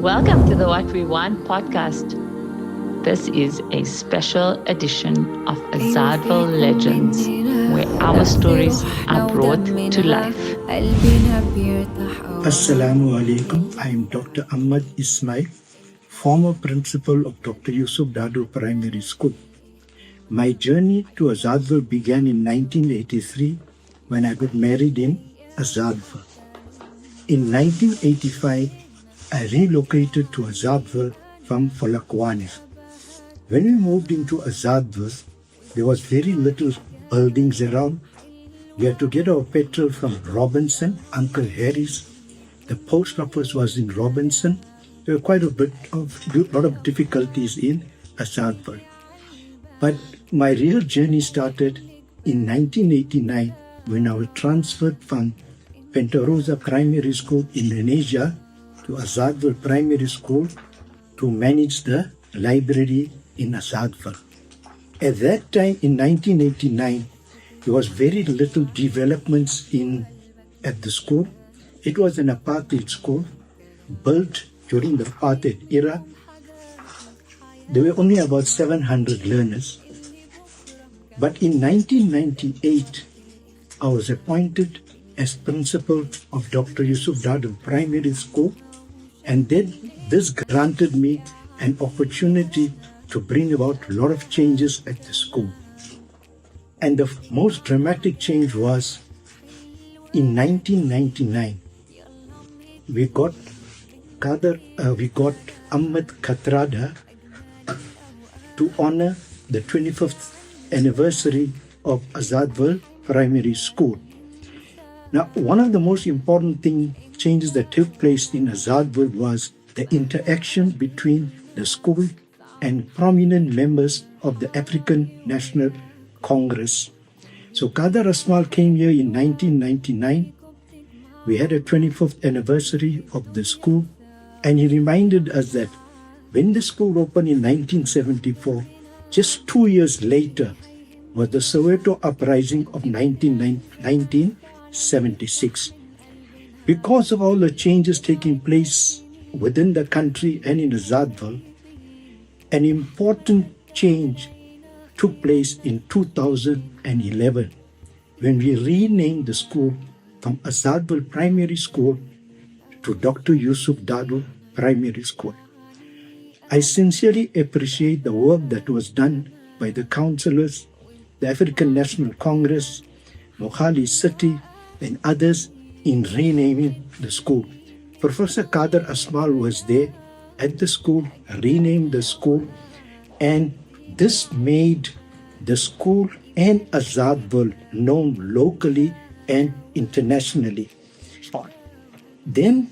Welcome to the What We Want podcast. This is a special edition of Azadville Legends, where our stories are brought to life. Assalamu alaikum. I am Dr. Ahmad Ismail, former principal of Dr. Yusuf Dadu Primary School. My journey to Azadville began in 1983 when I got married in Azadville. In 1985, I relocated to Azadville from Polokwane. When we moved into Azadville, there was very little buildings around. We had to get our petrol from Robinson, Uncle Harry's. The post office was in Robinson. There were quite a lot of difficulties in Azadville. But my real journey started in 1989 when I was transferred from Penterosa Primary School in Indonesia to Azadville Primary School to manage the library in Azadville. At that time, in 1989, there was very little developments at the school. It was an apartheid school built during the apartheid era. There were only about 700 learners. But in 1998, I was appointed as principal of Dr. Yusuf Dadu Primary School, and then this granted me an opportunity to bring about a lot of changes at the school. And the most dramatic change was in 1999. We got Ahmed Katrada to honor the 25th anniversary of Azadville Primary School. Now, one of the most important changes that took place in Azadville was the interaction between the school and prominent members of the African National Congress. So Qadar Ismail came here in 1999. We had a 25th anniversary of the school, and he reminded us that when the school opened in 1974, just 2 years later was the Soweto uprising of 1976. Because of all the changes taking place within the country and in Azadville, an important change took place in 2011 when we renamed the school from Azadville Primary School to Dr. Yusuf Dadu Primary School. I sincerely appreciate the work that was done by the councillors, the African National Congress, Mohali City, and others in renaming the school. Professor Qadar Ismail was there at the school, renamed the school, and this made the school and Azadville known locally and internationally. Then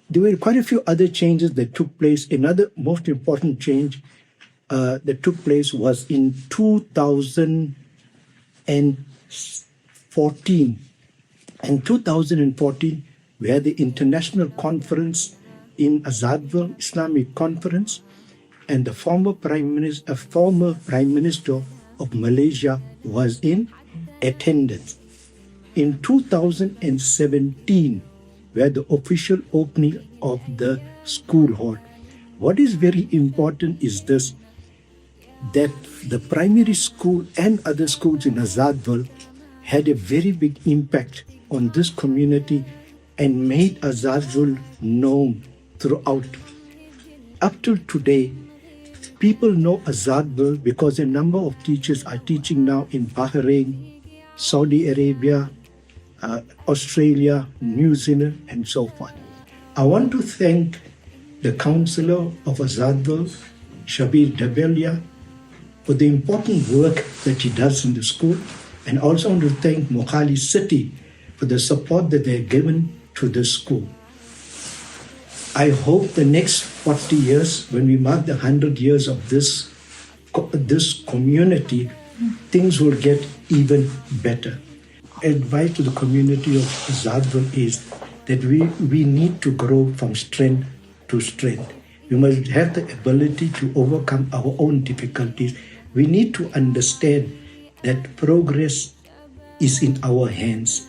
there were quite a few other changes that took place. Another most important change that took place was in 2014. In 2014, we had the international conference in Azadville, Islamic Conference, and the former Prime Minister of Malaysia was in attendance. In 2017, we had the official opening of the school hall. What is very important is this, that the primary school and other schools in Azadville had a very big impact on this community and made Azadville known throughout. Up till today, people know Azadville because a number of teachers are teaching now in Bahrain, Saudi Arabia, Australia, New Zealand, and so forth. I want to thank the councillor of Azadville, Shabir Dabelia, for the important work that he does in the school, and also want to thank Mohali City for the support that they have given to the school. I hope the next 40 years, when we mark the 100 years of this community, things will get even better. Advice to the community of Azadville is that we need to grow from strength to strength. We must have the ability to overcome our own difficulties. We need to understand that progress is in our hands.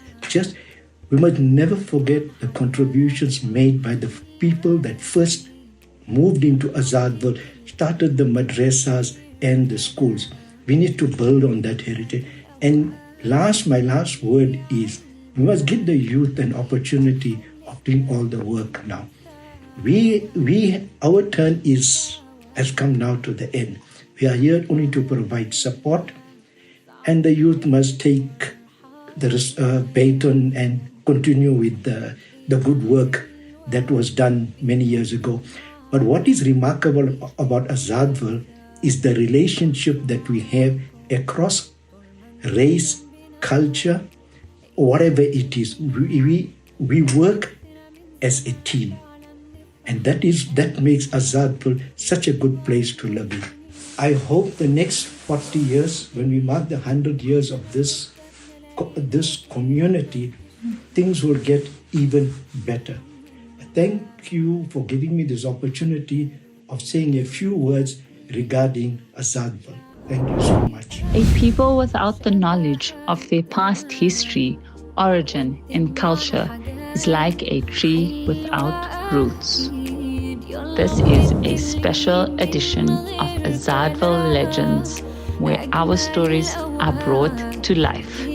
We must never forget the contributions made by the people that first moved into Azadville, started the madrasas and the schools. We need to build on that heritage. And my last word is, we must give the youth an opportunity of doing all the work now. Our turn has come now to the end. We are here only to provide support, and the youth must take the baton and continue with the good work that was done many years ago. But what is remarkable about Azadville is the relationship that we have across race, culture, whatever it is. We work as a team. And that makes Azadville such a good place to live in. I hope the next 40 years, when we mark the 100 years of this community, things will get even better. Thank you for giving me this opportunity of saying a few words regarding Azadville. Thank you so much. A people without the knowledge of their past history, origin, and culture is like a tree without roots. This is a special edition of Azadville Legends, where our stories are brought to life.